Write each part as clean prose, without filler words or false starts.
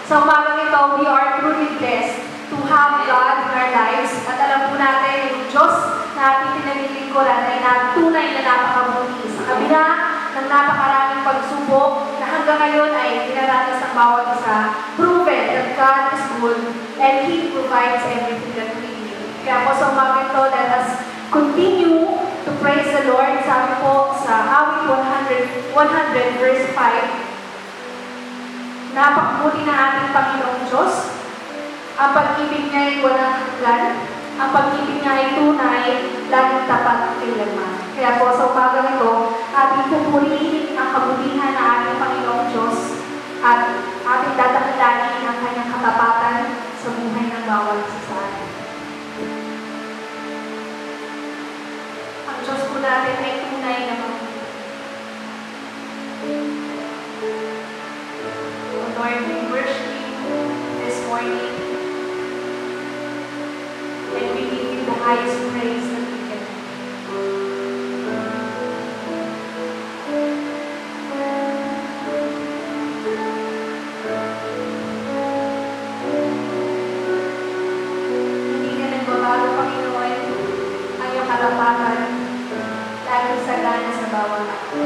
Sa umagang ito, we are truly blessed to have God in our lives. At alam po natin, yung Diyos na ating pinagilingkuran ay tunay na napakabuti. Sa kabila ng napakaraming pagsubok na hanggang ngayon ay dinaranas ng bawat isa, proven that God is good and He provides everything that we need. Kaya po sa umagang ito, let us continue to praise the Lord. Sabi po sa awit 100 verse 5, napakabuti na ating Panginoong Diyos. Ang pag-ibig niya ay walang hanggan. Ang pag-ibig niya ay tunay, laging tapat kailanman. Kaya po sa umagang ito, ating pupurihin ang kabutihan ng ating Panginoong Diyos at ating dadakilangin ang kanyang katapatan sa buhay ng bawat isa sa atin. Ang Diyos po natin ay tunay na mabait. Lord, we worship you this morning and we give you the highest praise that we can. Hindi ka nagbabago, Panginoon, ang iyong katapatan, laging sagana sa bawat ako.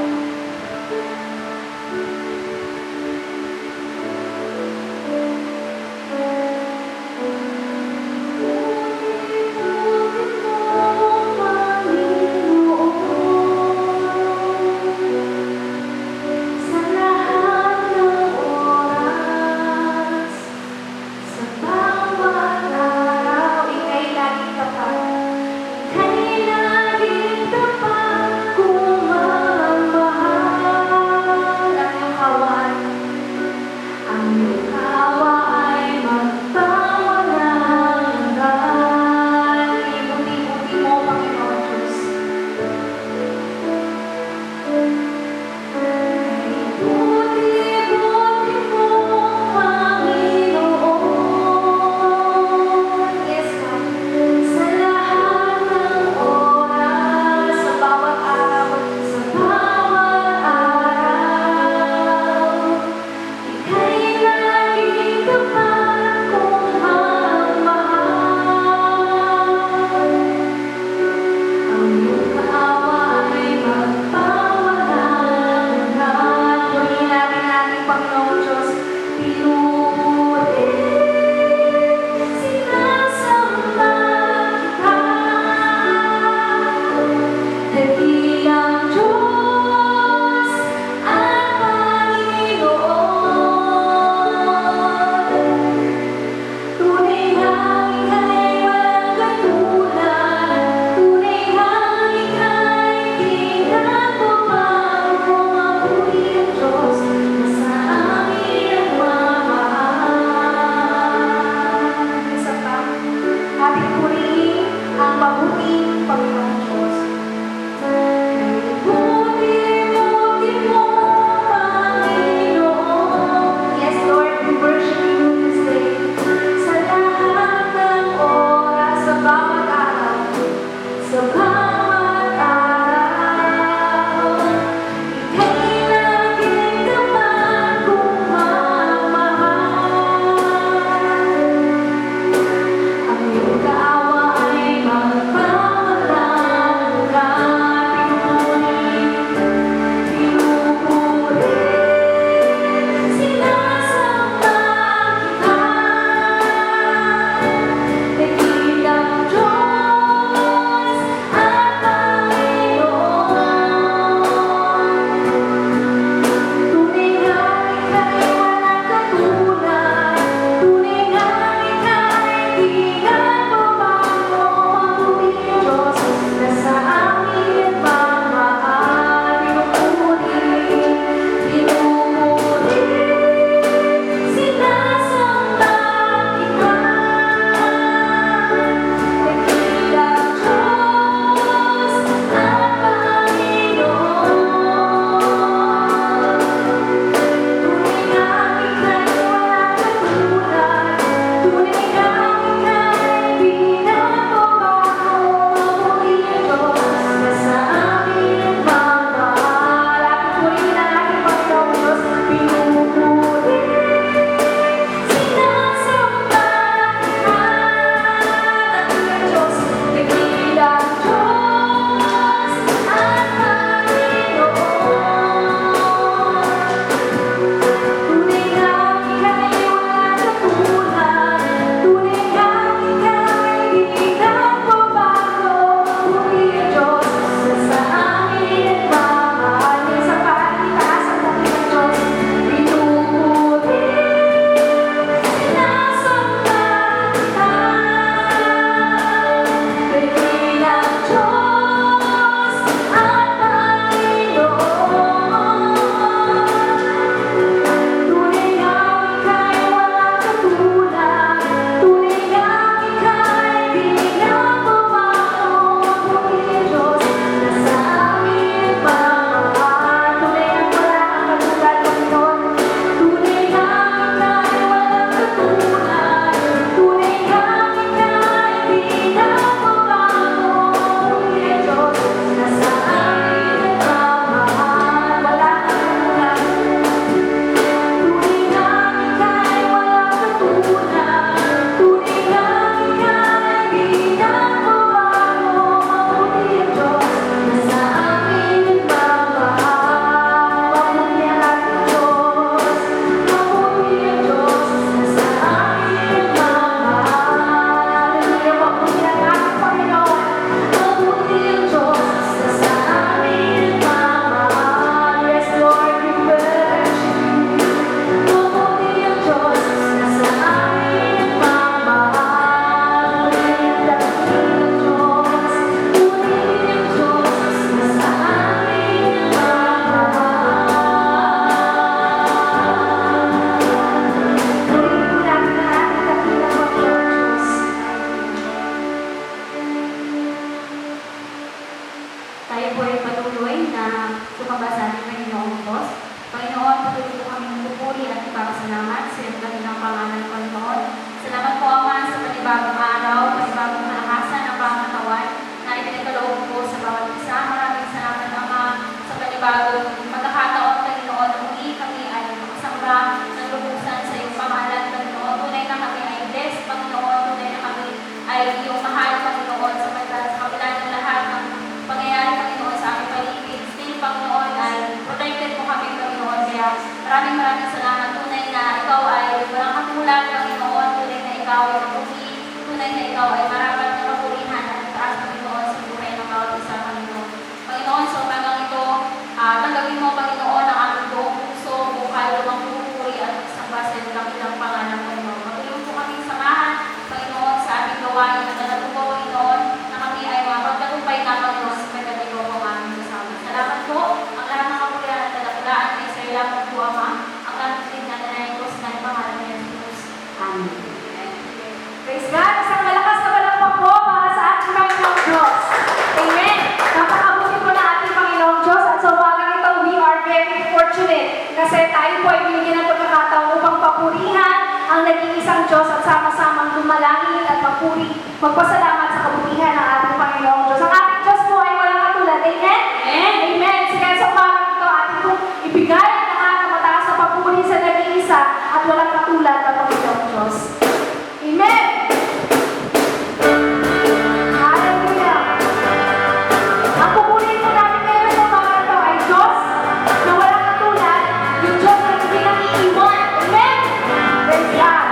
Oh ikaw ay mabuti, tunay na ikaw ay marapat na papurihan at itaas, Panginoon, sa buhay ng bawat isa, Panginoon. Panginoon, sa umagang ito, tanggapin mo, Panginoon, ang aming buong puso, bukal, lumang pupuri at isamba sa iyong dakilang pangalan, Panginoon. Matulong po kami samahan, Panginoon, sa aming gawain at natutuwa, Panginoon, na kami ay mapagtagumpay na, Panginoon, sa pagdating ko ang aming kasama. Salamat po, ang lahat ng kapulian at kadakulaan ay sa iyo lamang po, Ama, ang lahat din na nanayin ko sa kanyang pangalan ni Jesus. Amen. Praise God! Isang malakas na palakpak po para sa ating Panginoong Diyos. Amen! Napakabuti po na ating Panginoong Diyos at sa umagang ito, we are very fortunate kasi tayo po ay binigyan ng pagkakataon upang papurihan ang nag-iisang Diyos at sama-samang dumalangin at magpasalamat sa kabutihan ng ating Panginoong Diyos. Ang ating Diyos po ay walang katulad. Amen? Amen. Amen! Sige, sa umagang ito, ating pong ibigay ang lahat ng mataas na papuri sa nag-iisa at walang katulad na Panginoong Diyos. Amen! Hallelujah! Ang pupurihin po natin ngayon sa umagang ito ay Diyos na walang katulad, yung Diyos na hindi nag-iiwan. Amen! Praise God!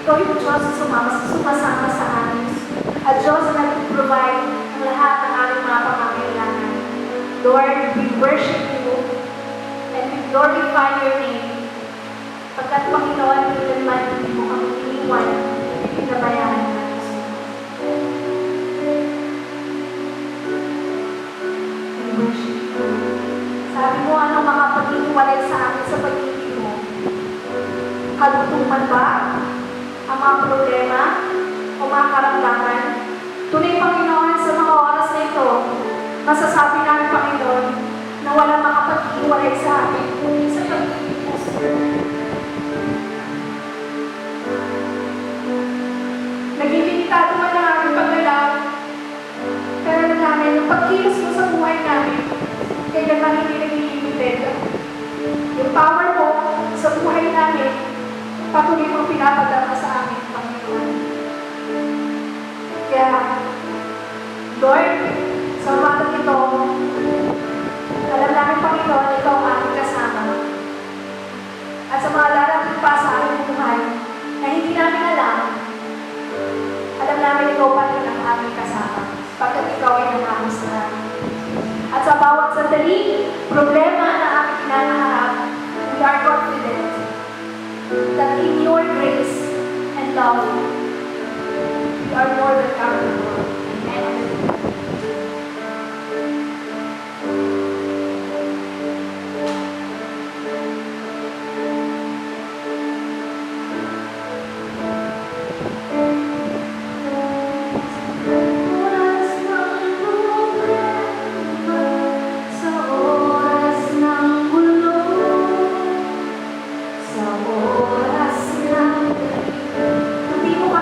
Ikaw yung Diyos na sumasama sa amin. At Diyos na nag-provide ng lahat ng aming mga pangangailangan. Lord, we worship you and we glorify your name. Pagkat Panginoon, kailanman hindi mo kami iniwan, hindi pinabayaan namin. We worship you. Sabi mo, anong makapag-iwalay sa amin sa pag-ibig mo? Kalutuman ba? Ang mga problema? O mga karamdaman? Tunay, Panginoon, sa mga oras na ito, masasabi namin, Panginoon, na walang makapag-iwalay sa amin kundi sa pag-ibig mo. Naging limitado man ang aming paggalaw, pero alam namin, yung pagkilos mo sa buhay namin, kailangan hindi nag-limited. Yung power mo sa buhay namin, patuloy mong pinapadala sa amin, Panginoon. Kaya, Lord, sa umagang ito, alam namin, Panginoon, ikaw ang aming kasama. At sa mga darating pa sa aming buhay, na hindi namin alam namin ikaw pa rin ang aming kasama, pagkat ikaw ay nangahos sa amin. At sa bawat sandali, problema na aming kinakaharap, we are confident that in your grace and love, we are more than conquerors. Amen. Hindi mo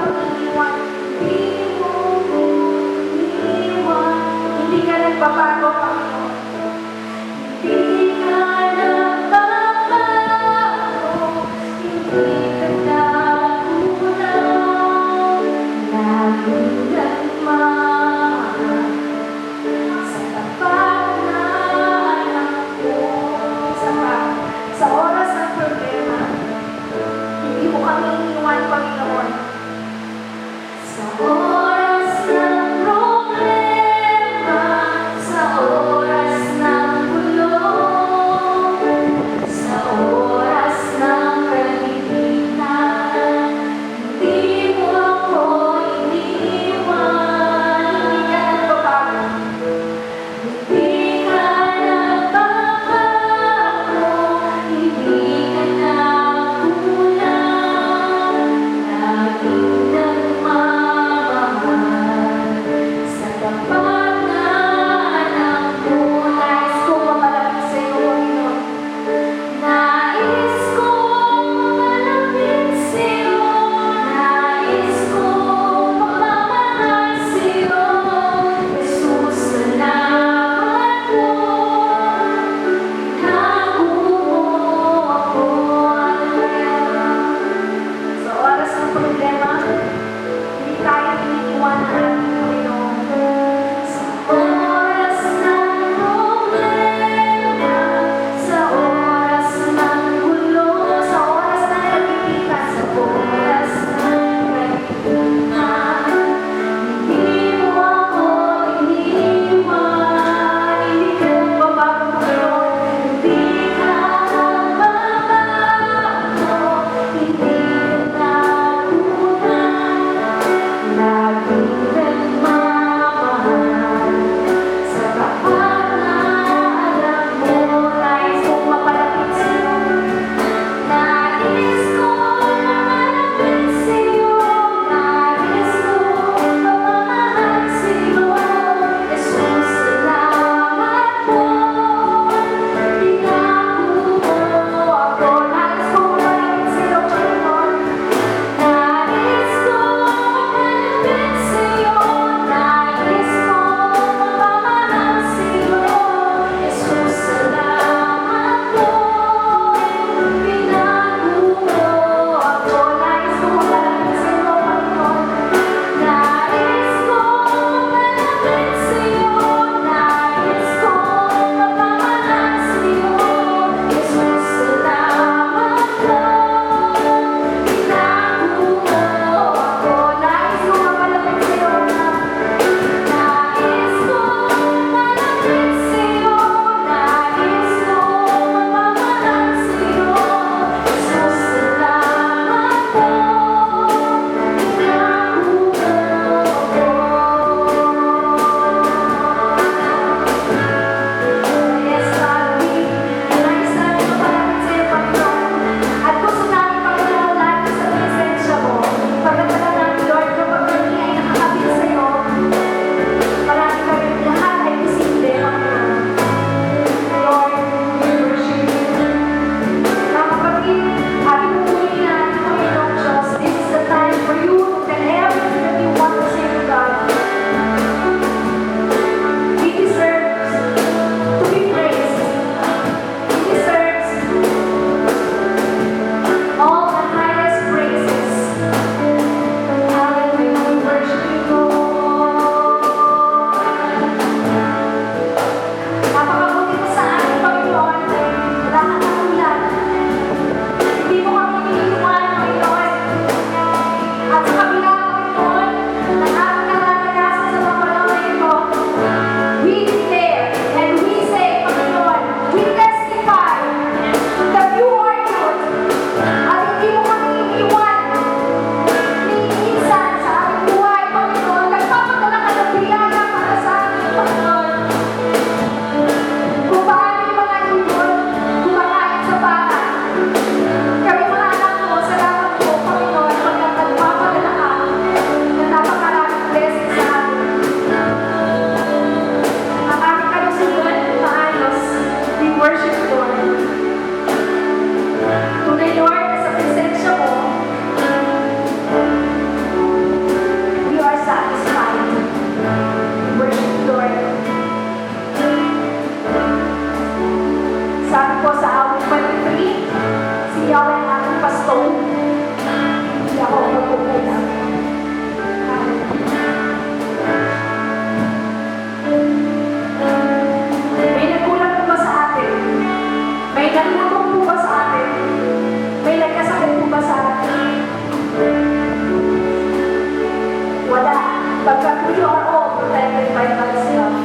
we are all protected by God's love.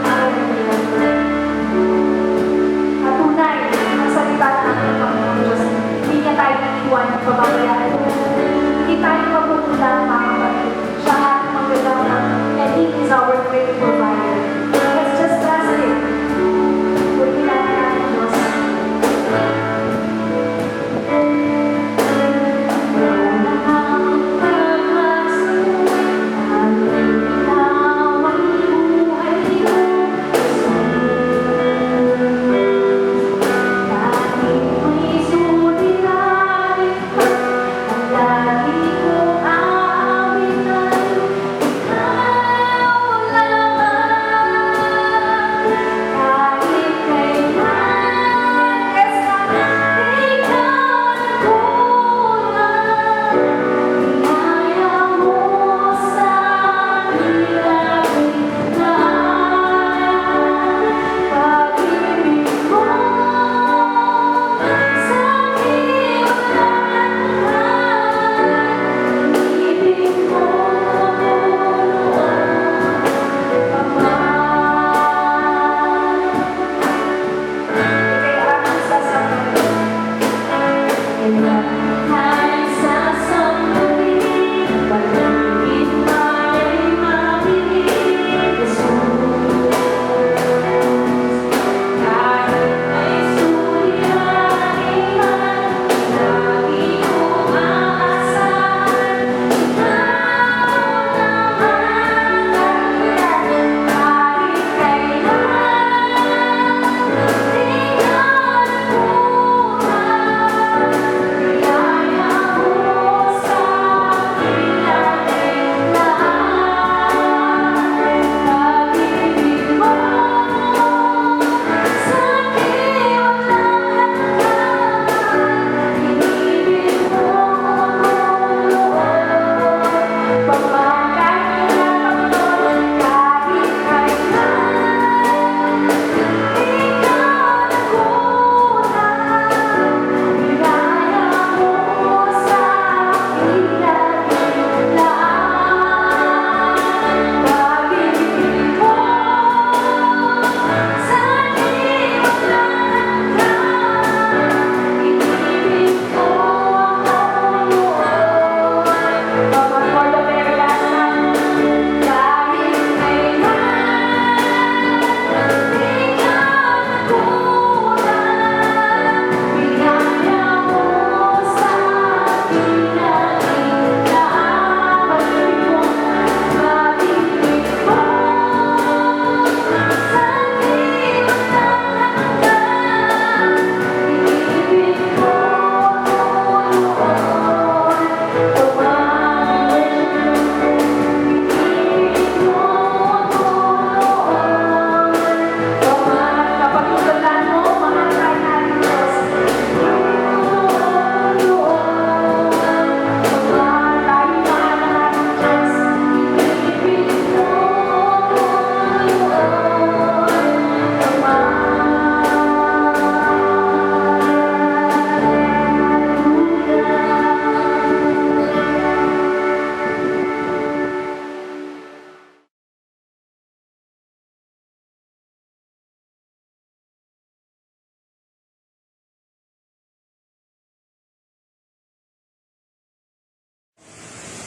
Hallelujah. Patunay, ang salita ng ating Panginoon Diyos, hindi niya tayo iiwan at pababayaan. Hindi tayo mapupunta, mga kapatid. Siya ang ating magagana, and He is our great provider. Let's just trust Him. Purihin natin ang Diyos.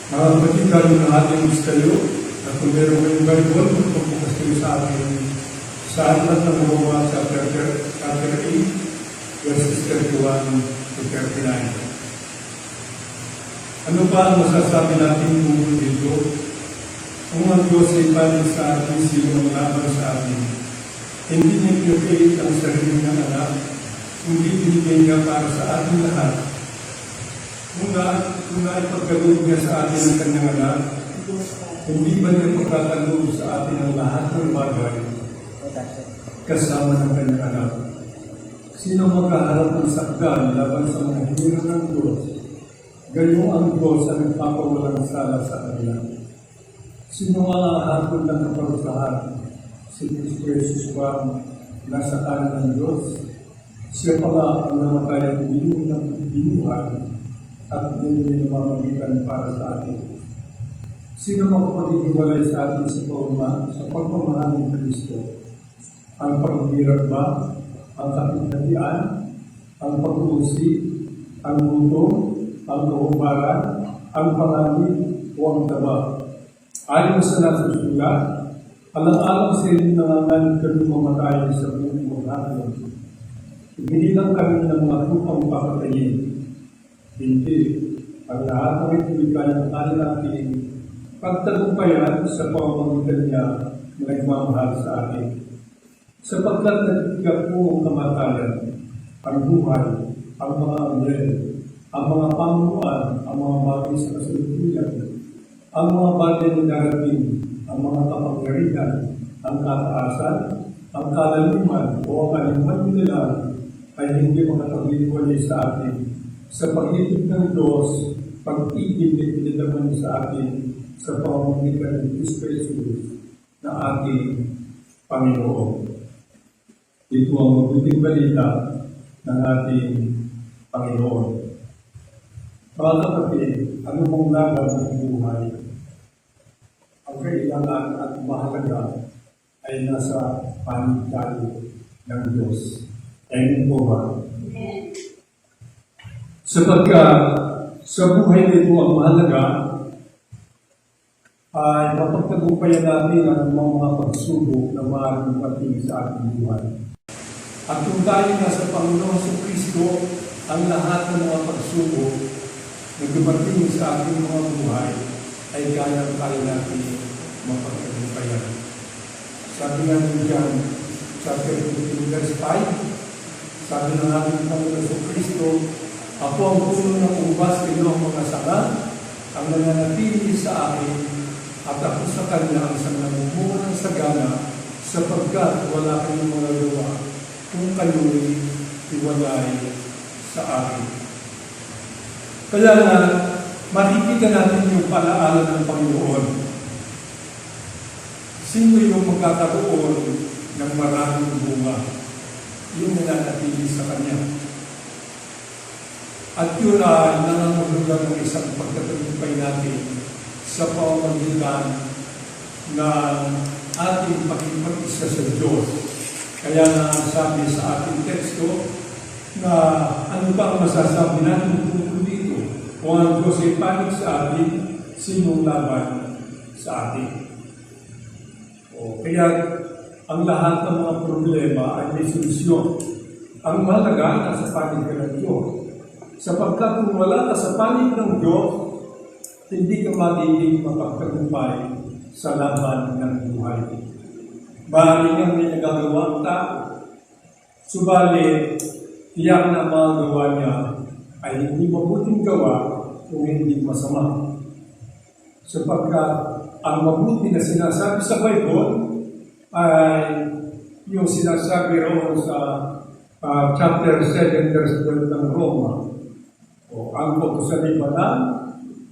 Matikal ng ating misteryo at kung meron kayong Bible, magpupukas kayo sa ating sa Aklat ng Roma chapter 8, verses 31 to 39. Ano ba ang masasabi natin tungkol dito? Kung ang Diyos ay paling sa atin, sino ang laban sa atin? Hindi niya pinagkait ang sarili ng anak, kundi binigay niya para sa ating lahat. Kung naipagkaloob niya sa atin ang kanyang anak, hindi ba niya pagkakaloob sa atin ang lahat ng bagay kasama ng kanyang anak? Sino magkaharap ng sakdan laban sa mga hirap ng Diyos? Ganyan ang Diyos ang nagpapawalang sala sa kanila. Sino ang hahatol ng kaparusahan? Si Kristo Jesus ba nasa kanan ng Diyos? Siya pala ang namatay at binuhay ng binuhay at hindi namamagitan para sa atin. Sino makapaghiwalay sa atin sa pagmamahal ng Kristo? Ang paghihirap ba? Ang kapitalian? Ang pag-uusig? Ang gutom? Ang kahubaran? Ang panganib? O ang taba? Ayon sa nasusulat, alang-alang sa inyo nangangalit kami mamatay sa buong maghapon. Hindi lang kami ng mga tupang papatayin. Hindi. Ang lahat ng ito ay kaya natin pagtagumpayan sa pamamagitan niya na nagmamahal sa atin. Sapagkat nagtigat po ang kamatayan, ang buhay, ang mga anghel, ang mga pamunuan, ang mga bagay sa kasalukuyan, ang mga bagay na darating, ang mga kapangyarihan, ang kataasan, ang kalaliman o ang aliman nila ay hindi makapagliwalay sa atin sa pag-ibig ng Diyos, pag-ibig na pinadaman sa atin sa pamamagitan ng Kristo Jesus na ating Panginoon. Ito ang mabuting balita ng ating Panginoon. Mga kapatid, ano mong laban ng buhay? Ang kailangan at mahalaga ay nasa panig tayo ng Diyos. Amen po ba? Sapagkat sa buhay nito ang mahalaga ay mapagtagumpayan natin ang mga pagsubok na maaaring dumating sa ating buhay. At kung tayo nasa Panginoon sa Kristo, ang lahat ng mga pagsubok na dumating sa ating mga buhay ay kaya natin mapagtagumpayan. Sabi nga nyo dyan, chapter 15, verse 5, sabi ng ating Panginoon sa Kristo, ako ang puno ng ubas, kayo ang mga sanga, ang nananatili sa akin, at ako sa kanya ang isang namumuha ng sagana, sapagkat wala kayong magagawa kung kayo'y iwalay sa akin. Kaya nga, makikita natin yung palaala ng Panginoon. Sino yung magkakaroon ng maraming bunga? Yung nananatili sa kanya. At yun ay nangangulugan ng isang pagkatagumpay natin sa pamamagitan ng ating pakipag-isa sa Diyos. Kaya nga sabi sa ating teksto na ano pa ang masasabi natin tungkol dito? Kung ang Diyos ay panig sa atin, sinong laban sa atin? Kaya ang lahat ng mga problema ay may solusyon. Ang mahalaga nasa panig ka ng Diyos. Sapagkat kung wala ka sa panig ng Diyos, hindi ka magiging mapagtagumpay sa laban ng buhay. Maaaring ang may nagagawa ang tao. Subalit, tiyak na mga gawa niya ay hindi mabuting gawa kung hindi masama. Sapagkat ang mabuti na sinasabi sa Bible ay yung sinasabi roon sa chapter 7, verse 12 ng Roma. Ang utos ay banal,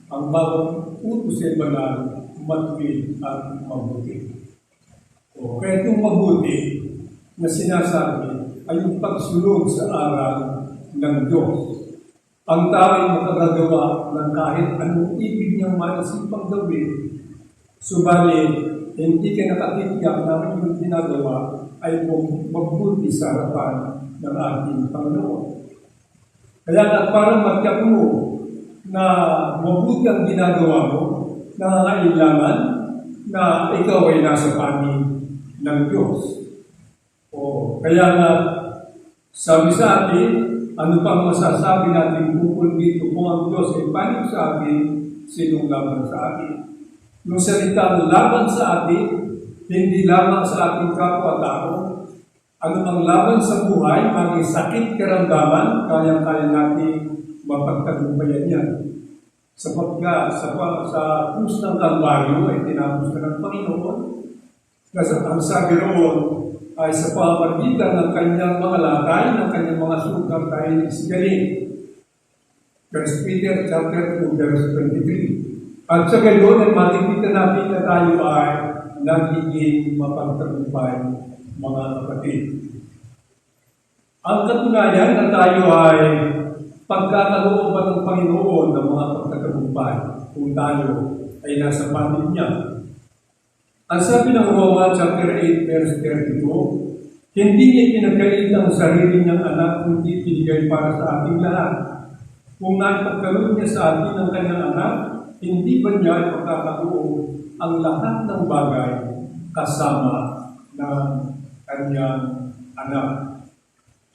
ang bawang utos ay banal, matuwid at mabuti. Kaya itong mabuti na sinasabi ay yung pagsunod sa aral ng Diyos. Ang tao ay makagagawa ng kahit anong ibig niyang maisipang gawin, subalit hindi ka nakatitigak na yung ginagawa ay mabuti sa harapan ng ating Panginoon. Kaya nga parang magkat mo na mabuti ang ginagawa mo, nangangailangan na ikaw ay nasa panig ng Diyos. Kaya nga, sabi sa atin, ano pang masasabi natin tungkol dito kung ang Diyos ay panig sa atin, sinong laban sa atin? Yung salitang laban sa atin, hindi lamang sa ating kapwa-tao, ano ang laban sa buhay, maging sakit karamdaman, kaya-kaya natin mapagtagumpayan yan. Sapagkat sa krus ng Kalbaryo ay tinapos na ng Panginoon. Kasi ang sabi roon ay sa pamamagitan ng kanyang mga lakay, ng kanyang mga sugat tayo isigaling. 1 Peter chapter 2, verse 23. At sa gayon ay makikita natin na tayo ay nagiging mapagtagumpay, mga kapatid. Ang katunayan na tayo ay pagkakalooban ng Panginoon ng mga pagtatagumpay kung tayo ay nasa panig niya. Ang sabi ng Roma chapter 8 verse 32, hindi niya pinagkait ang sarili niyang anak, kundi pinigay para sa ating lahat. Kung napagkaroon niya sa atin ang kanyang anak, hindi ba niya ipagkakaroon ang lahat ng bagay kasama ng kanyang anak?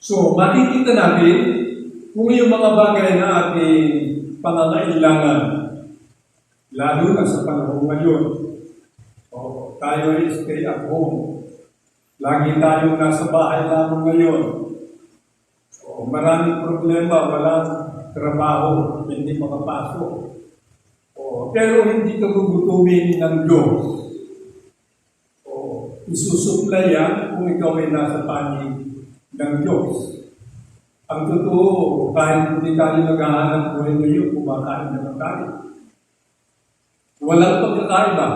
So, makikita natin kung yung mga bagay na ating pangangailangan, lalo na sa panahon ngayon, tayo ay stay at home. Lagi tayong nasa bahay lamang ngayon. Maraming problema, walang trabaho, hindi makapasok. Pero hindi ka gugutumin ng Diyos. Isusupply yan kung ikaw ay nasa panig ng Diyos. Ang totoo, kahit hindi tayo naghahanap buhay ngayon, kumakain na tayo. Walang pagkakaiba.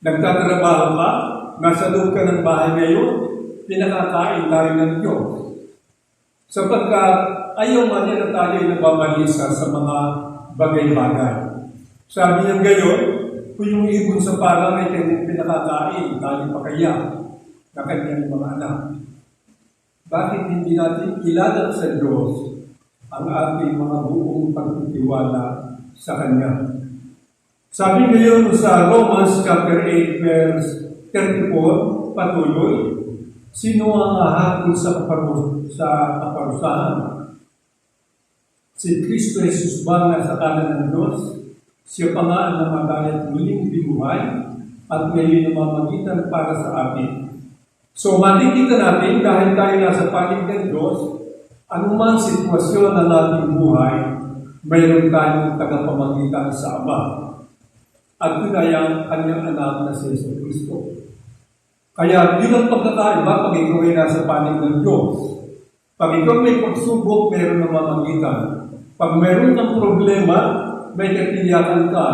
Nagtatrabaho ka, nasa loob ka ng bahay ngayon, pinakakain tayo ng Diyos. Sapagkat ayaw man na tayo ay nababalisa sa mga bagay-bagay. Sabi niya ngayon, kung yung ibon sa parang ay kanyang pinakakain, tayo pa kaya na kanyang mga anak. Bakit hindi natin kilala sa Diyos ang ating mga buong pagtitiwala sa Kanya? Sabi ngayon sa Romans chapter 8 verse 34, patuloy, sino ang hahatol sa kaparusahan? Si Kristo Jesus ba na sa kanan ng Diyos? Siya pa nga ang namatay at muling binuhay at ngayon namamagitan para sa atin. So makikita natin dahil tayo nasa panig ng Diyos, anumang sitwasyon ng ating buhay, mayroon tayong tagapamagitan sa Ama. At yun ay ang kanyang anak na si Jesus Kristo. Kaya yun ang pagkakaiba pag ikaw ay nasa panig ng Diyos. Pag ikaw may pagsubok, mayroon na mamagitan. Pag mayroon ng problema, may katiyakan ka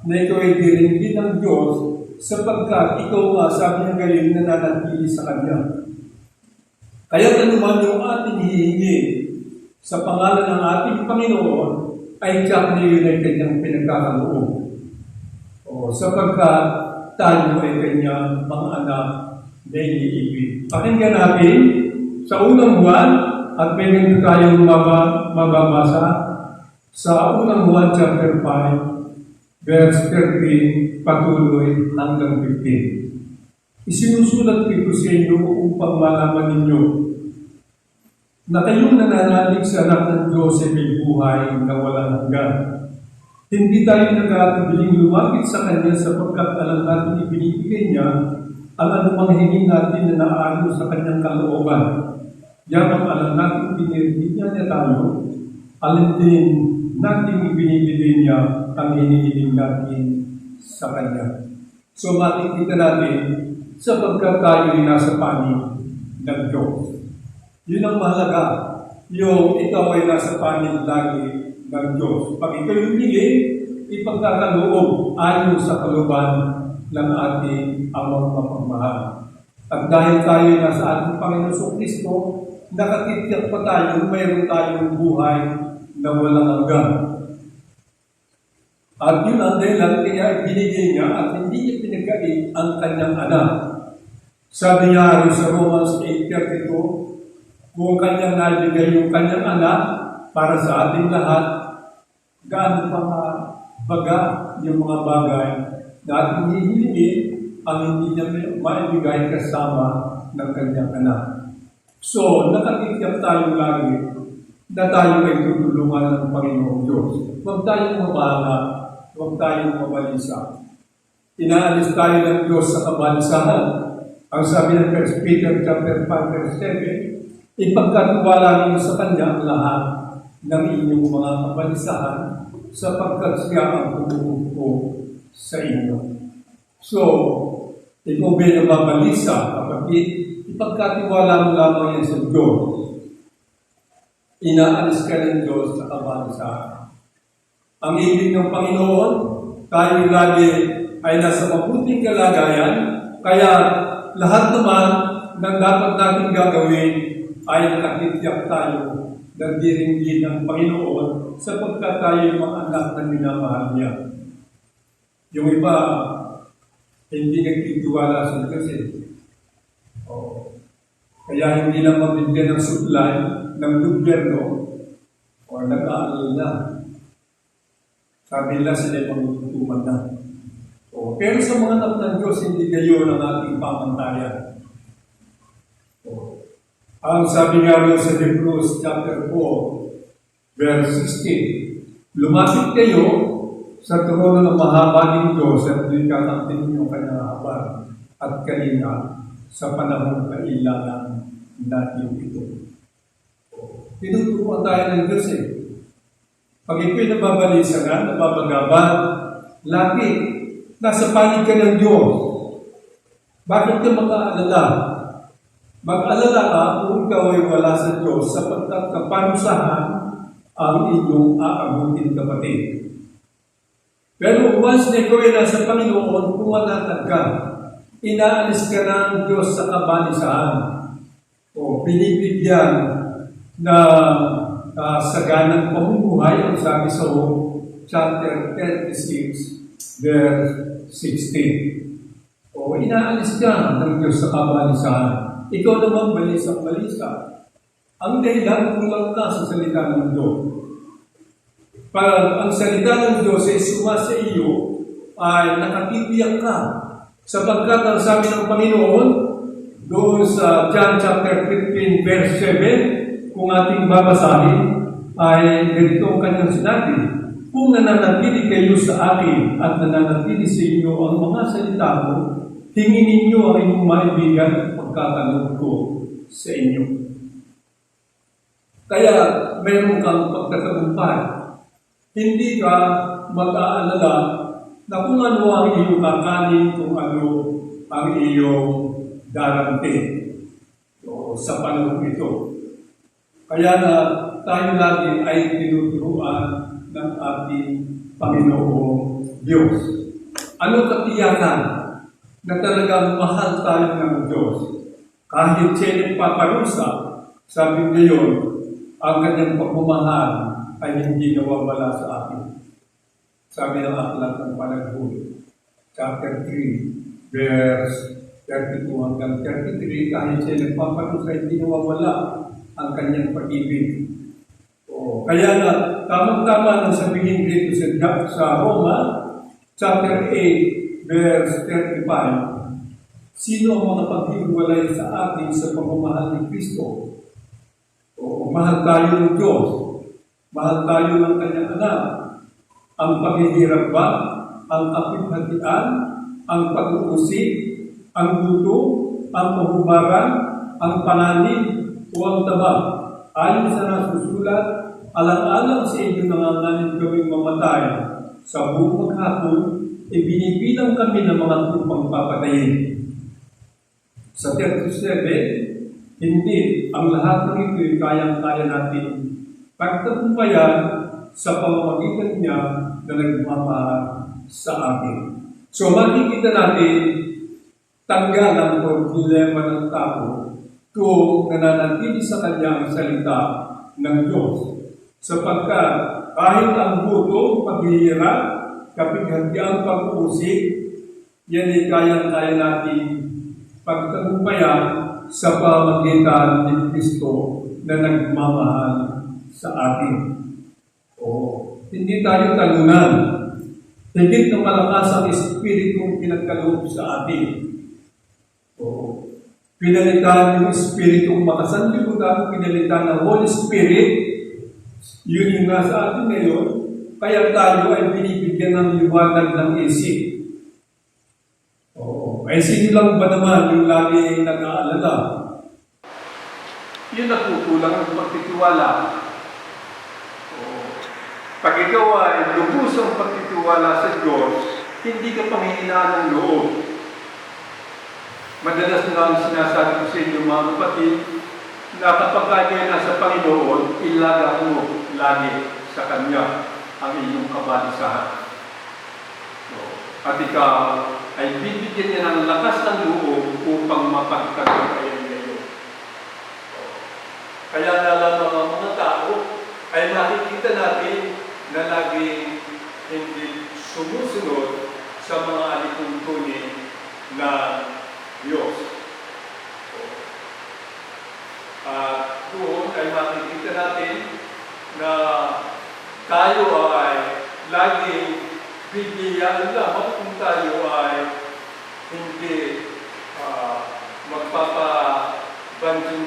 na ikaw ay diringgin ng Diyos sapagkat ikaw nga sabi niya ngayon nananatili sa Kanya. Kaya naman yung ating hihingi sa pangalan ng ating Panginoon ay tiyak na yun ay Kanyang pinagkakaloob. Sapagkat tayo ay Kanyang mga anak na iniibig. Pakinggan natin sa unang buwan at may ganito tayong mababasa sa unang buwan chapter 5 verse 13 patuloy hanggang 15. Isinusulat ko ito sa inyo upang malaman ninyo na kayong nananalig sa anak ng Diyos ay may buhay na walang hanggan. Hindi tayo nag-aatibiling lumapit sa Kanya sapagkat alam natin ibinibigay niya ang anumang hingin natin na naayon sa Kanyang kalooban. Yamang alam natin pinirigyan niya tayo, alam din natin ibinibigay niya ang hinihiling natin sa Kanya. So makikita natin sapagkat tayo ay nasa panig ng Diyos. Yun ang mahalaga. Yung ikaw ay nasa panig lagi ng Diyos. Pag ikaw humili, ipagkakaloob ayon sa kalooban ng ating amang mapagmahal. At dahil tayo nasa ating Panginoon Kristo, nakatitiyak pa tayo, mayroon tayong buhay na walang hanggan. At yun ang dahilan kaya binigay niya at hindi niya pinagkait ang kanyang anak. Sabi niya rin sa Romans 8:32, kung kanyang nabigay yung kanyang anak para sa ating lahat, gaano pa baga yung mga bagay na ating hihilingi ang hindi niya maibigay kasama ng kanyang anak. So, nakatikyap tayo lagi na tayo ay tutulungan ng Panginoong Diyos. Huwag tayong mabala, huwag tayong mabalisa. Inaalis tayo ng Diyos sa kabalisahan. Ang sabi ng 1 Peter chapter 5 verse 7, ipagkatiwala niyo sa Kanya ang lahat ng inyong mga kabalisahan sapagkat siya ang tumutuko sa inyo. So, ikaw ba nababalisa kapatid? Ipagkatiwala mo lamang yan sa Diyos. Inaalis ka ng Diyos sa kabalisahan. Ang ibig ng Panginoon, tayo lagi ay nasa mabuting kalagayan, kaya lahat naman ng dapat natin gagawin ay nakatitiyak tayo na diringgin ng Panginoon sapagkat tayo yung mga anak na minamahal niya. Yung iba, hindi nagtitiwala sa Diyos eh. Oo. Kaya hindi lang mabigyan ng supply ng gobyerno o nag-aalala na. Sabi nila sila magtutuman na. O, pero sa mga anak ng Diyos, hindi kayo ng ating pamantayan. O, ang sabi nga rin sa Hebrews chapter 4, verse 16, lumapit kayo sa trono ng mahabaging Diyos at likakapin niyo kanyang habag at kanina sa panahon kailangan natin ito. Tinuturuan tayo ng Diyos eh. Pag ito'y nababalisagan, nababagaban, lagi, nasa panig ka ng Diyos. Bakit ka mag-aalala? Mag-alala ka kung ikaw ay wala sa Diyos sapagkat kapanusahan ang inyong aabutin kapatid. Pero once na ikaw ay nasa Panginoon, pumalatag ka. Inaalis ka ng Diyos sa kabalisahan. O binibigyan na saganang pamumuhay ang sabi sa chapter 36, verse 16. O inaalis ka ng Diyos sa kabalisahan. Ikaw naman balisang-balisa. Ang dahilan kulang ka sa salita ng Diyos. Pag ang salita ng Diyos ay suma sa iyo, ay nakatibiyak ka. Sapagkat ang sabi ng Panginoon, doon sa John chapter 15, verse 7, kung ating babasahin, ay ganito ang kanyang sinabi, kung nananatili kayo sa akin at nananatili sa inyo ang mga salita ko, hingin ninyo ang inyong maibigan at pagkatanong ko sa inyo. Kaya mayroon kang pagtatagumpay. Hindi ka mag-aalala na kung ano ang iyong kakanin, kung ano ang iyong darating sa panahon ito. Kaya na tayo lagi ay tinuturuan ng ating Panginoong Diyos. Ano katiyakan na talagang mahal tayo ng Diyos? Kahit siya nagpaparusa, sabi ngayon, ang kanyang pagmamahal ay hindi nawawala sa akin. Sabi ng aklat ng Panaghuli, chapter 3, verse 32 hanggang 33, kahit siya nagpaparusa, hindi nawawala ang kanyang pag-ibig. Kaya nga, tamang-tama nang sabihin dito sa Roma, chapter 8, verse 35, sino ang makapaghiwalay sa atin sa pagmamahal ni Kristo? Mahal tayo ng Diyos. Mahal tayo ng kanyang anak. Ang paghihirap ba? Ang kapighatian? Ang pag-uusig? Ang gutom? Ang pahubaran? Ang pananib? O ang taba? Ayon sa nasusulat, alang-alang sa inyo nanganganin gawing mamatay. Sa buong maghapon, ibinibilang kami ng mga tupang papatayin. Sa 37, hindi, ang lahat ng ito'y kayang-kaya natin pagtagumpayan sa pamamagitan niya na nagmamahal sa atin. So makikita natin tanggal ang problema ng tao kung nananatili sa kanya ang salita ng Diyos. Sapagkat kahit ang gutom, paghihirap, kapighatiang pag-uusig, yan ay kayang-kaya natin pagtagumpayan sa pamamagitan ni Kristo na nagmamahal sa atin. Hindi tayo talunan. Higit na malakas ang Espiritong pinagkaloob sa atin. Pinalitan yung Espiritong makasanlibutan, pinalitan ng Holy Spirit, yun yung nasa atin ngayon, kaya tayo ay binibigyan ng liwanag ng isip. Ay sino lang ba naman yung lagi nag-aalala? Yun nagkukulang ang pagtitiwala. Pag ikaw ay lubusang pagtitiwala sa Diyos, hindi ka panghihinaan ng loob. Madalas na ang sinasabi ko sa inyo mga kapatid, na kapag kayo nasa Panginoon, ilaga mo lagi sa Kanya ang inyong kabalisahan. At ikaw ay bibigyan niya ng lakas ng loob upang mapagtagumpayan ngayon. Kaya nalang mga tao ay makikita natin na laging hindi sumusunod sa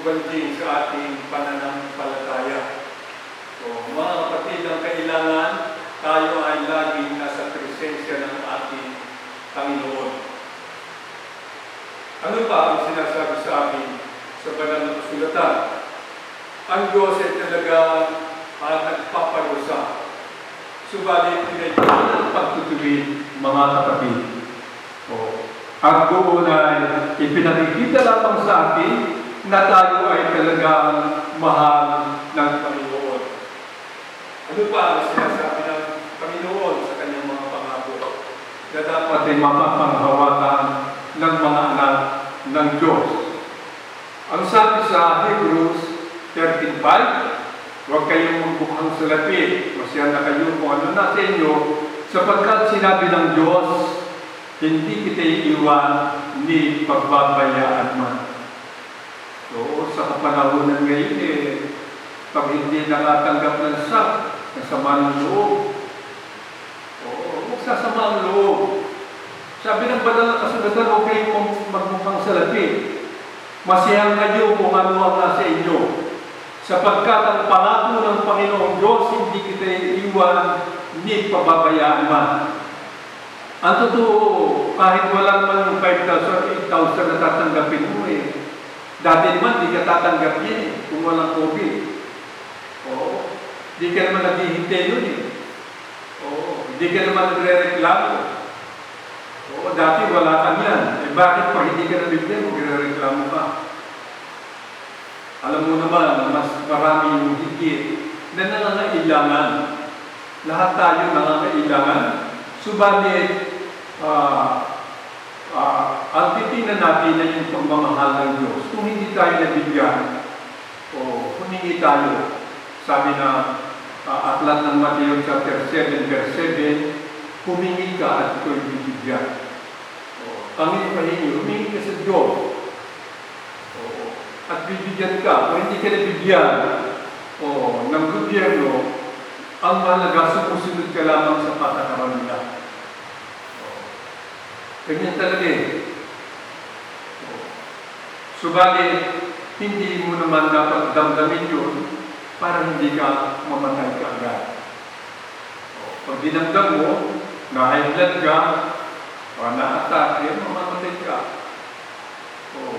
pagsubaybanding sa ating pananampalataya. So, mga kapatid, ang kailangan, tayo ay laging nasa presensya ng ating Panginoon. Ano pa ang sinasabi sa amin sa banal na kasulatan? Ang Diyos ay talaga nagpaparusa. Subalit, pinagdaan ang pagtutuwid, mga kapatid. Ang doon ay ipinakikita lamang sa atin na tayo ay talagang mahal ng Panginoon. Ano pa ang sinasabi ng Panginoon sa kanyang mga pangako na dapat ay mapapanghawakan ng mga anak ng Diyos? Ang sabi sa Hebrews 13:5, huwag kayong magbukhang salapi, masya na kayo kung ano na sa inyo, sapagkat sinabi ng Diyos, hindi kita iiwan ni pagbabayaan man. So, sa kapanahonan ngayon, pag hindi nakatanggap ng sama ng loob, magsasama ang loob. Sabi ng banal na kasulatan, huwag kayong magmukhang salapi. Masiyang kayo kung ano ang nasa inyo. Sapagkat ang pangako ng Panginoong Diyos, hindi kita iiwan ni pababayaan man. Ang totoo, kahit wala man yung 5,000, 8,000 na tatanggapin mo dati naman, di ka tatanggap yan kung walang COVID. Di ka naman naghihintay nun Hindi ka naman nagre-reklamo. Dati wala ka yan. Bakit pa hindi ka nabigyan, magre-reklamo ka? Alam mo naman, mas marami yung higit na nangangailangan. Lahat tayo nangangailangan. Subalit, ang titingnan natin na yung pagmamahal ng Diyos. Kung hindi tayo nabigyan, humingi tayo. Sabi na aklat ng Mateo chapter 7, verse 7, humingi ka at ito'y bibigyan. Ang ipahingi, humingi ka sa Diyos. At bibigyan ka. Kung hindi ka nabigyan ng gobyerno, ang mahalaga, sumusunod ka lamang sa patakaran nila. Ganyan talaga Subalit, hindi mo naman dapat damdamin yun para hindi ka mamatay ka agad. Pag dinamdam mo, na-high blood ka, o na-atake, mamamatay ka.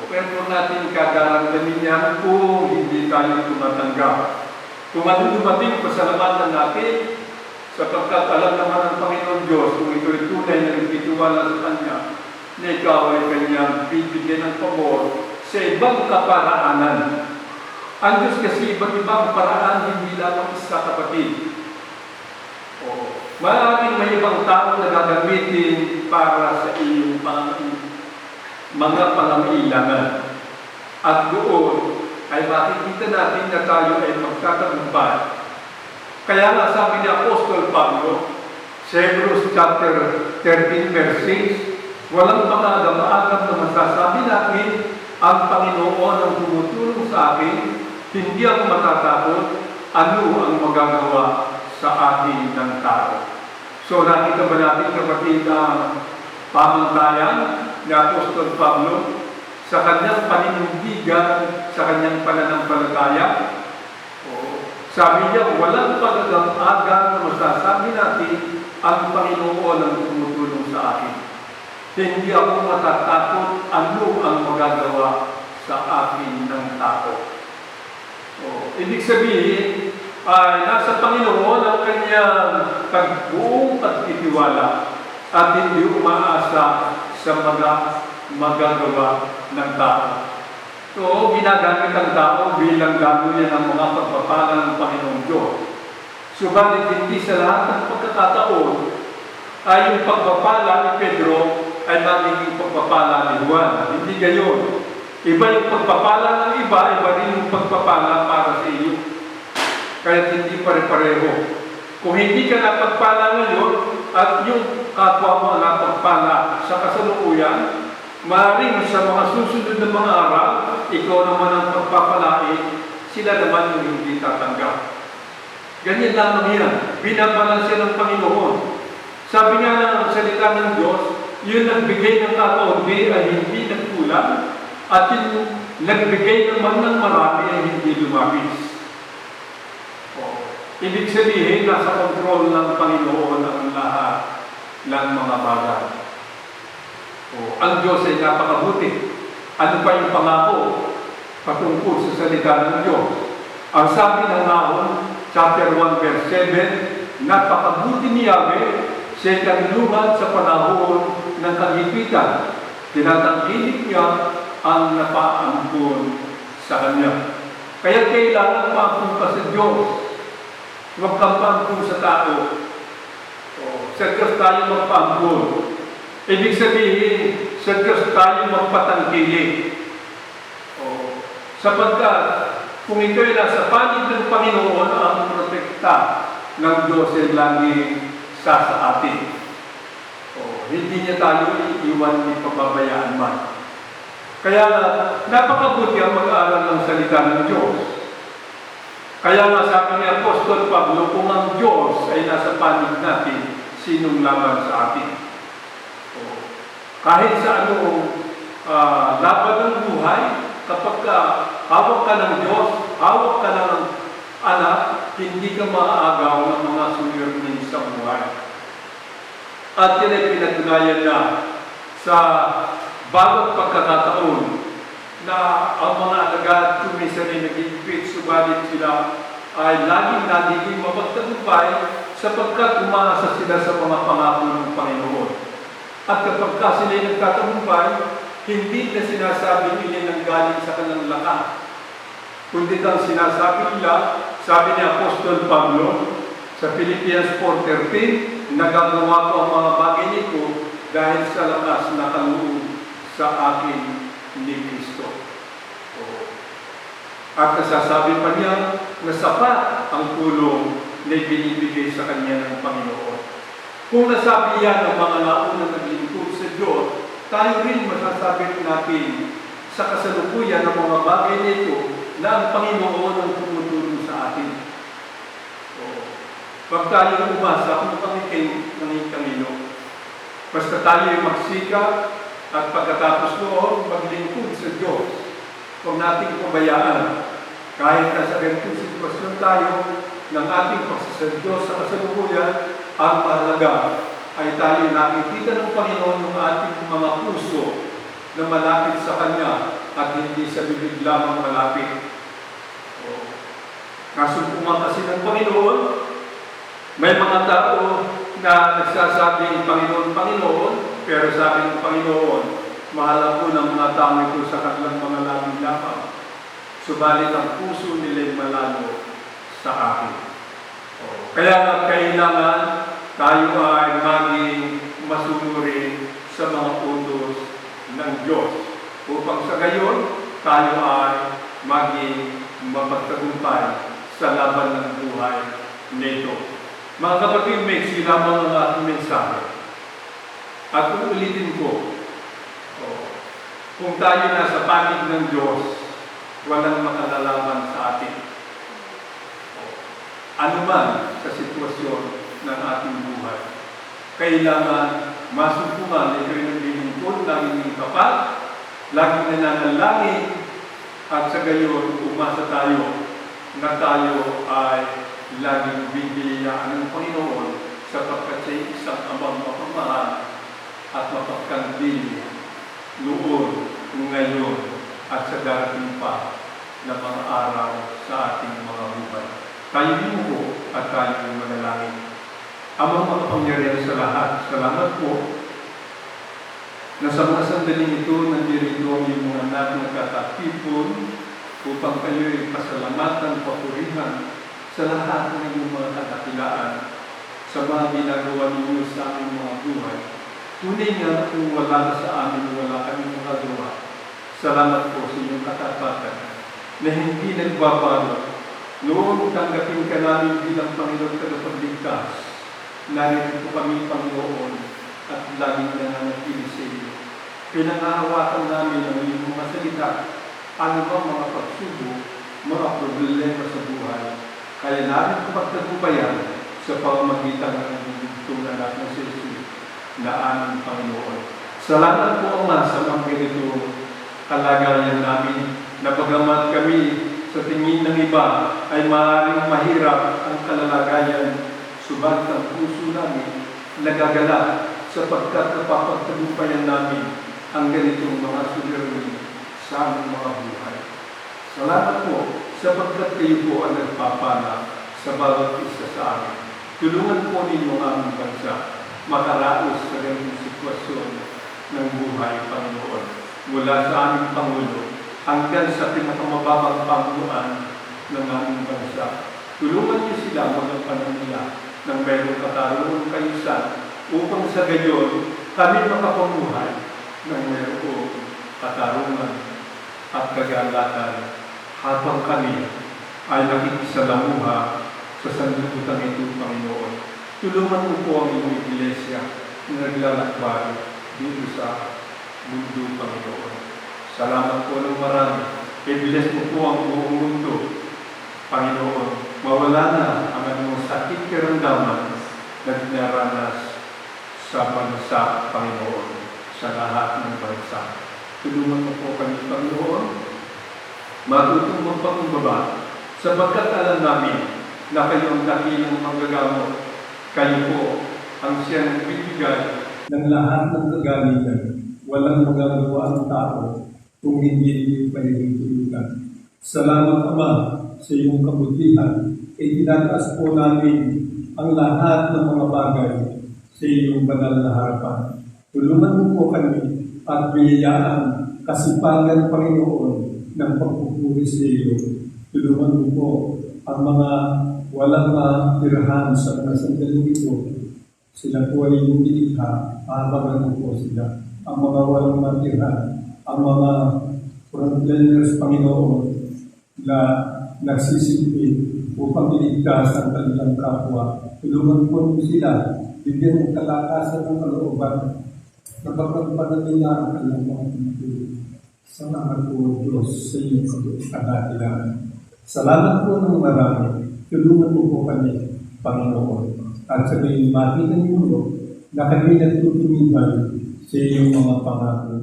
Pero natin kadaramdamin yan kung hindi tayo tumatanggap. Kung ano dumating, pasalamatan natin, sapagkat alam naman ng Panginoon Diyos, kung ito'y tunay na nagtitiwala sa Kanya, na ikaw ay Kanyang bibigyan ng pabor sa ibang kaparaanan. Ang Diyos kasi iba't ibang paraan, hindi lamang isa, kapatid. Maraming may ibang tao na gagamitin para sa iyong mga pangangailangan. At doon ay makikita natin na tayo ay magtatagumpay. Kaya nga sabi ni Apostol Pablo, sa Hebrews chapter 13, verse 6, walang pangagam-agam na masasabi natin, ang Panginoon ang tumutulong sa akin, hindi ako matatakot, ano ang magagawa sa akin ng tao. So nakita ba natin, kapatid, ang pamantayan ni Apostol Pablo sa kanyang panindigan, sa kanyang pananampalataya? Sabi niya, walang pag-agam-agam na masasabi natin, ang Panginoon ang tumutulong sa akin. Hindi ako matatakot ano ang magagawa sa akin ng tao. Ibig sabihin, ay nasa Panginoon ang kanyang buong pagtitiwala at hindi umaasa sa mga magagawa ng tao. So, ginagamit ang tao bilang gagawin ng mga pagpapala ng Panginoong Diyos. Subalit hindi sa lahat ng pagkakataon ay yung pagpapala ni Pedro ay magiging pagpapala ni Juan. Hindi gayon. Iba yung pagpapala ng iba, iba rin yung pagpapala para sa iyo. Kaya hindi pare-pareho. Kung hindi ka napagpala ngayon at yung kapwa mo napagpala sa kasalukuyan, maaaring sa mga susunod na mga araw, ikaw naman ang pagpapalain, sila naman yung hindi tatanggap. Ganyan lamang yan. Binabalanse ng Panginoon. Sabi nga ng salita ng Diyos, yun nagbigay ng kakaunti ay hindi nagkulang, at yung nagbigay naman ng marami ay hindi lumapis. Ibig sabihin, nasa kontrol ng Panginoon ang lahat ng mga bagay. Ang Diyos ay napakabuti. Ano pa yung pangako patungkol sa salita ng Diyos? Ang sabi ng Nahum, chapter 1, verse 7, napakabuti ni Yahweh, siya'y kanlungan sa panahon ng kagipitan. Tinatangkilik niya ang napaampun sa Kanya. Kaya kailangan paampun ka sa Diyos. Huwag kang paampun sa tao. Sa Diyos tayo magpaampun. Ibig sabihin, sa Diyos tayo magpatangkilik. Sapagkat kung ito'y nasa panig ng Panginoon, ang protekta ng Diyos ay laging sa atin. Hindi niya tayo iiwan ni pababayaan man. Kaya napakabuti ang mag-aaral ng salita ng Diyos. Kaya nga sabi ni Apostol Pablo, kung ang Diyos ay nasa panig natin, sinong laban sa atin? Kahit sa anong laban ng buhay, kapag hawak ka ng Diyos, hawak ka ng anak, hindi ka maaagaw ng mga suliranin sa buhay. At yan ay pinatunayan na sa bagong pagkakataon na ang mga alagad kumisa rin nag-ibig, subalit sila ay laging nagiging mapagtagumpay sapagkat umaasa sila sa mga pangako ng Panginoon. At kapag sila ay nagtatagumpay, hindi na sinasabi nila ng galing sa kanilang lakas, kundi ang sinasabi nila, sabi ni Apostol Pablo sa Philippians 4:13, nagagawa ko ang mga bagay nito dahil sa lakas na kaloob sa akin ni Kristo. At nasasabi pa niya na sapat ang tulong na binibigay sa kanya ng Panginoon. Kung nasabi yan ng mga naunang naglingkod sa Diyos, tayo rin masasabi natin sa kasalukuyan ng mga bagay nito na ang Panginoon ang tumutulong sa atin. Pag tayo umasa kung kami ng Panginoon, basta tayo magsikap at pagkatapos noon maglingkod sa Diyos, huwag nating pabayaan. Kahit nasa ganitong sitwasyon tayo ng ating pagsasal Diyos sa kasalukuyan, ang mahalaga ay tayo nakikita ng Panginoon ng ating mga puso na malapit sa Kanya at hindi sa bibig lamang malapit. Nasumpungan kasi ng Panginoon, may mga tao na nagsasabing Panginoon, Panginoon, pero sabi ng Panginoon, mahal ako ng mga tao ito sa kanilang mga labing lamang. Subalit ang puso nila'y malayo sa akin. Kaya nga kailangan tayo ay maging masunurin sa mga utos ng Diyos. Upang sa gayon, tayo ay maging mapagtagumpay sa laban ng buhay nito. Mga kapatid, may lamang ang ating mensahe. At uulitin ko, kung tayo nasa panig ng Diyos, walang makalalaman sa atin. Ano man sa sitwasyon ng ating buhay, kailangan masumpungan ito yung lingkod, laging kapal, laging nananalangin, at sa gayon, umasa tayo na tayo ay laging bibiyayaan ng Panginoon sapagkat siya isang amang mapamahal at mapagkandil noon, ngayon, at sa darating pa na mga araw sa ating mga buhay. Tayo linggo at tayo manalangin. Amang makapangyarihan sa lahat, salamat po na sa mga sandaling ito nandirito ang iyong mga anak na katatipon upang kayo'y pasalamatan, papurihan sa lahat ng iyong mga katakilaan sa mga ginagawa ninyo sa aming mga buhay. Tunay nga kung wala na sa amin, wala kami magagawa. Salamat po sa inyong katapatan na hindi nagbabago. Noong tanggapin ka namin bilang Panginoon tagapagligtas, narito po kami, Panginoon, at laging nananatili sa iyo. Pinangahawakan namin ang iyong mga salita, ano bang mga pagsubok, mga problema sa buhay. Kaya namin po pagtagumpayan sa pamamagitan ng itong anak ng Jesus na aming Panginoon. Salamat po, Ama, sa mga ganito kalagayan namin. na bagamat kami sa tingin ng iba ay maaaring mahirap ang kalalagayan, subalit ang puso namin nagagalak sapagkat napapagtagumpayan namin ang ganitong mga suliranin sa aming mga buhay. Salamat po sapagkat kayo po ang nagpapala sa bawat isa sa amin. Tulungan po ninyo ang aming bansa makaraos sa ganitong sitwasyon ng buhay, Panginoon, mula sa aming Pangulo hanggang sa pinakamababang pangunuan ng aming bansa. Tulungan niyo sila magampanan nila ng mayroong katarungang kaayusan upang sa gayon kami makapamuhay ng mayroong katarungan at kagalakan habang kami ay nakikisalamuha sa sanlibutan ito, Panginoon. Tulungan mo po ang iyong iglesia na naglalakbay dito sa mundo, Panginoon. Salamat po ng marami. I-bless mo po ang buong mundo, Panginoon. Mawala na ang anong sakit karamdaman na dinaranas sa bansa, Panginoon, sa lahat ng bansa. Tulungan mo po kami, Panginoon, matutong magpakumbaba sapagkat alam namin na kayo ang dakilang manggagamot. Kayo po ang siyang bibigay ng lahat ng kagamitan. Walang magagawa ang tao kung hindi niyo paninigilan. Salamat, Ama, sa iyong kabutihan. Itinataas po namin ang lahat ng mga bagay sa iyong banal na harapan. Tulungan mo po kami at biyayaan kasipagan, Panginoon, ng pagpupuri sa iyo. Tulungan mo po ang mga walang matirahan sa mga sandaling ito. Sila po ay nilikha, ahabangan po sila. Ang mga walang matirahan, ang mga frontliners, Panginoon, na nagsisilbi upang iligtas ang kanilang kapwa. Tulungan po sila, bigyan ng kalakasan ng kalooban, napagpagpanan nila ang kanilang mga pinagulong. Salamat po, Diyos, sa iyong kadahilan. Salamat po ng marami. Tulungan mo po kami, Panginoon. At sa gayon makita niyo na kami nagtutumibay sa iyong mga pangako.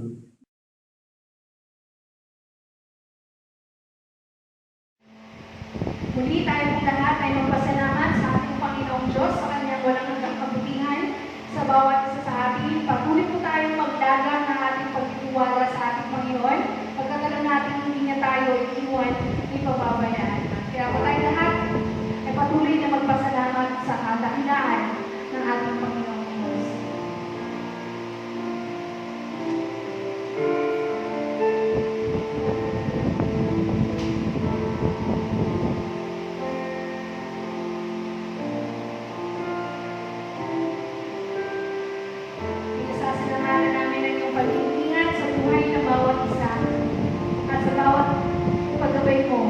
Muli tayong lahat ay magpasalamat sa ating Panginoong Diyos sa kanyang walang hanggang kabutihan sa bawat isa sa atin. Patuloy po tayong maglagang ng ating pagtitiwala sa ating Panginoon. Pagkakaroon natin hindi niya tayo iiwan, ipababayaan. Kaya po tayo lahat ay patuloy na magpasalamat sa kadahilan ng ating Panginoong Diyos. Pinasasalamatan namin ang iyong pag-iingat sa buhay ng bawat isa at sa bawat paggabay mo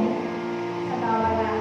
sa bawat araw.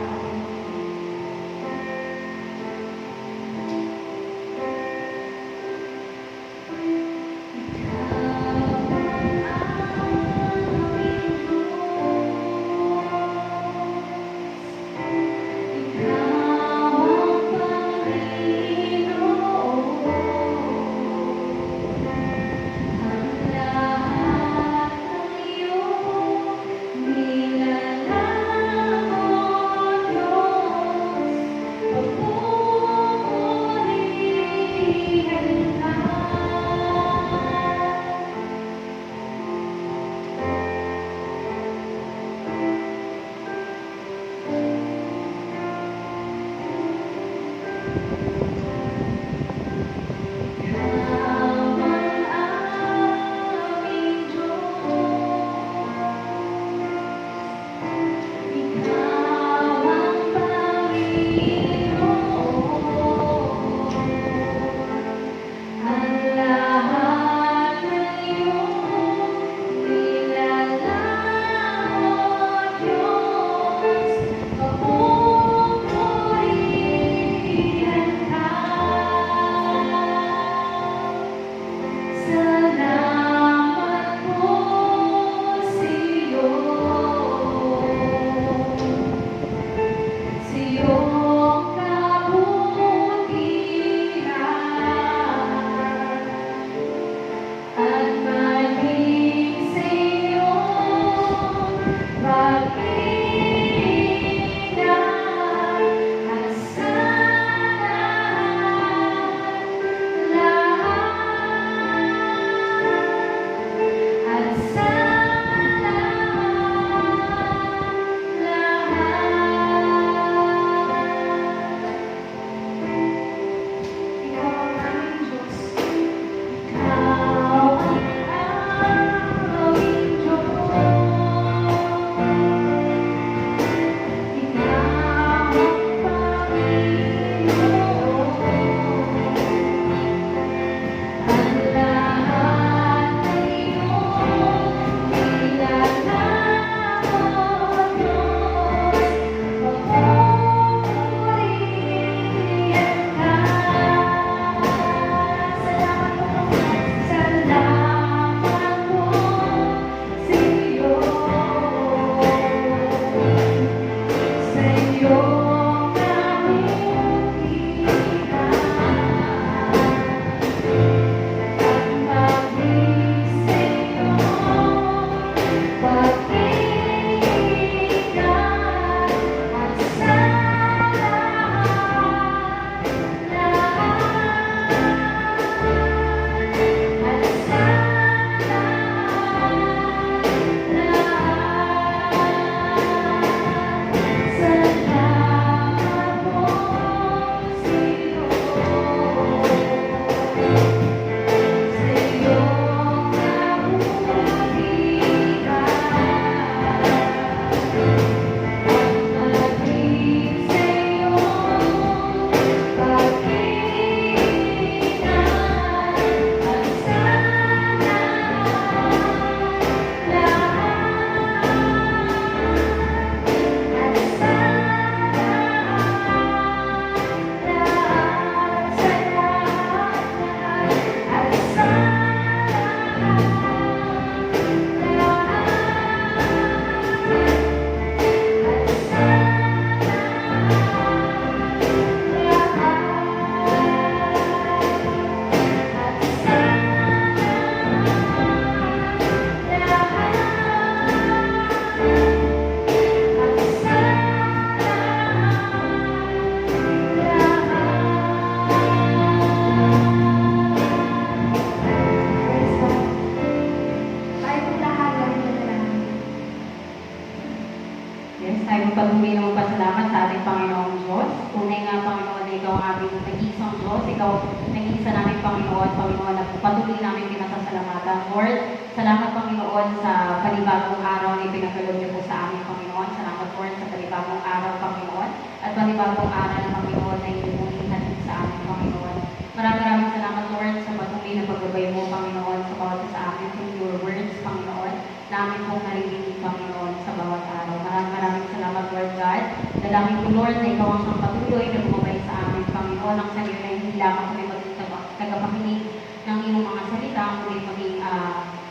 patuloy na magpasalamat sa ating Panginoong Diyos. Tunay nga, Panginoon, na ikaw ang aming nag-iisang Diyos. Ikaw nag-iisa namin, Panginoon, na patuloy namin pinasasalamatan. Lord, salamat, Panginoon, sa panibagong araw na ipinagalog niyo po sa amin, Panginoon. Salamat, Lord, sa panibagong araw, Panginoon. At panibagong aral, Panginoon, na iyong mong ihatid sa amin, Panginoon. Maraming salamat, Lord, sa patuloy na paggabay mo, Panginoon, sa bawat isa sa amin, through your words, Panginoon, namin pong narinig, Panginoon, sa bawat araw. Maraming salamat, Lord God. Dalangin ko, Lord, na ikaw ang siyang patuloy na bumabay sa amin, Panginoon, ang sabi na hindi lamang kami maging tagapakinig ng iyong mga salita, kundi maging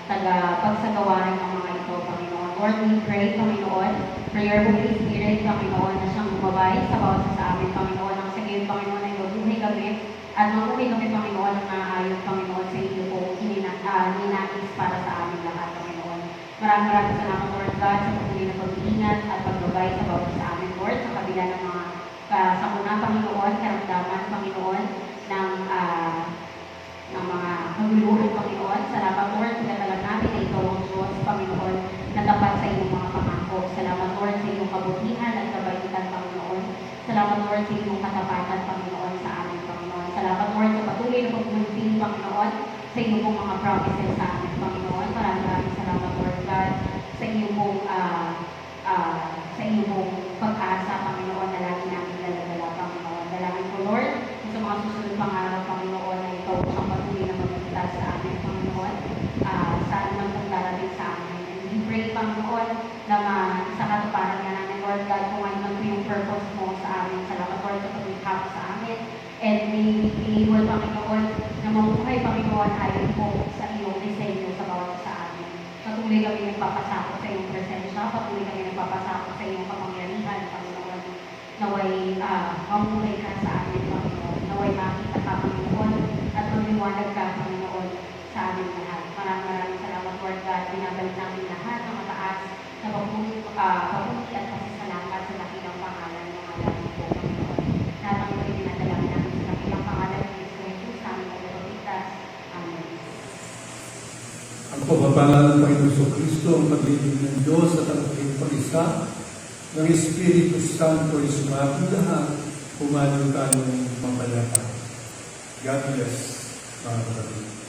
tagapagsagawa rin ng mga ito, Panginoon. Lord, we pray, Panginoon, for your Holy Spirit, Panginoon, na siyang bumabay sa bawat isa sa amin, Panginoon, ang sa gayon, Panginoon, ay mabuhay kami at mabuhay kami, Panginoon, ang naaayon, Panginoon, sa iyo po ninais para sa amin lahat, Panginoon. Maraming salamat, Lord God, sa patuloy na pag-iingat at pagbabay sa bawat sa amin, Lord, sa kabila ng mga sakuna, Panginoon, karamdaman, Panginoon, ng mga kaguluhan, Panginoon. Salamat, Lord, pinatalan namin na ikaw ang Diyos, Panginoon, na tapat sa iyong mga pangako. Salamat, Lord, sa iyong kabutihan at kabaitan, Panginoon. Salamat, Lord, sa iyong katapatan, Panginoon, sa amin, Panginoon. Salamat, Lord, sa patuloy na pag-fulfill, Panginoon, sa iyong mga promises sa amin, Panginoon. Maraming salamat, Lord God, sa iyong pag-asa, Panginoon, na lagi namin daladala, Panginoon. Dalangin ko, Lord, sa mga susunod pang araw, Panginoon, na ikaw ang patuloy na magligtas sa amin, Panginoon, saan man kung darating sa amin. And we pray, Panginoon, na sa katuparan nga namin, Lord God, kung ano man po yung purpose mo sa amin. Salamat, Lord, sa pag-ikap sa amin. And may we be able, Panginoon, na mabuhay, Panginoon, ayon po sa iyong disenyo sa bawat sa amin. Patuloy kami nagpapasakot sa iyong presensya, patuloy kami nagpapasakot sa iyong kapangyarihan, Panginoon. Naway mabuhay ka sa amin, Panginoon. Naway makita ka, Panginoon, at magliwanag ka, Panginoon, sa amin lahat. Maraming salamat, Lord God. Binabalik namin lahat ng mataas na paputi at pasasalamat sa dakilang pangalan ng mga lahat po, Panginoon. Lahat ng ito'y dinadalangin namin sa dakilang pangalan ng Kristo Jesus, sa aming tagapagligtas. Amen. Ang pagpapalang ng Panginoon Kristo, ang pag-ibig ng Diyos at ang pag-isa ng Espiritu Santo ay sumabi lahat, pumayo tayong mapayapa. God bless, mga kapatid.